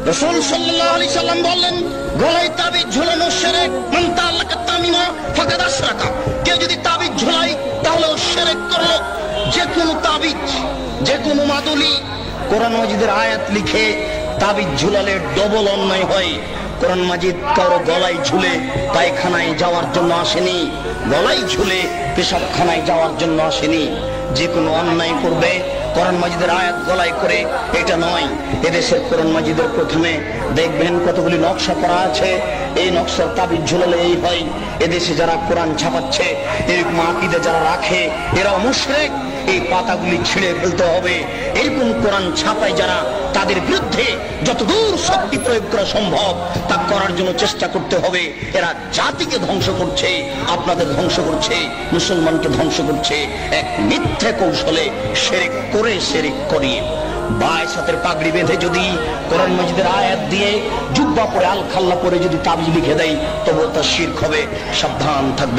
রাসূল সাল্লাল্লাহু আলাইহি সাল্লাম বললেন, গলায় তাবিজ ঝুলানো শিরক। মান তাআল্লাকা তামিমা ফাকাদ আশরাকা। কেউ যদি তাবিজ ঝুলায় তাহলে ও শিরক করলো। যে কোনো তাবিজ, যে কোনো মাদুলি, কোরআন মাজিদের আয়াত লিখে তাবিজ ঝুলালে ডবল অন্যায় হয়। কোরআন মাজিদ কারো গলায় ঝুলে পায়খানায় যাওয়ার জন্য আসেনি, গলায় ঝুলে পেশাবখানায় যাওয়ার জন্য আসেনি। যে কোনো অন্যায় করবে কোরআন মাজিদের আয়াত গলায় করে, এটা নয়। এদেশের কোরআন মাজিদের প্রথমে দেখবেন কতগুলি নকশা করা আছে, এই নকশার তাবিজ ঝুলালে এই হয়। এদেশে যারা কোরআন ছাপাচ্ছে, এরকম আকীদা যারা রাখে, এরা মুশরিক। এই পাতাগুলি ছিঁড়ে ফেলতে হবে। এরকম কোরআন ছাপায় যারা, তাদের বিরুদ্ধে যতদূর শক্তি প্রয়োগ করা সম্ভব তা করার জন্য চেষ্টা করতে হবে। এরা জাতিকে ধ্বংস করছে, আপনাদের ধ্বংস করছে, মুসলমানকে ধ্বংস করছে এক মিথ্যা কৌশলে, শিরক করে শিরক করিয়ে। বাইশ হাতের পাগড়ি বেঁধে যদি কোরআন মাজিদের আয়াত দিয়ে জুব্বা পরে আল খাল্লা পরে যদি তাবিজ লিখে দেয়, তবু তা শিরক হবে। সাবধান থাকবেন।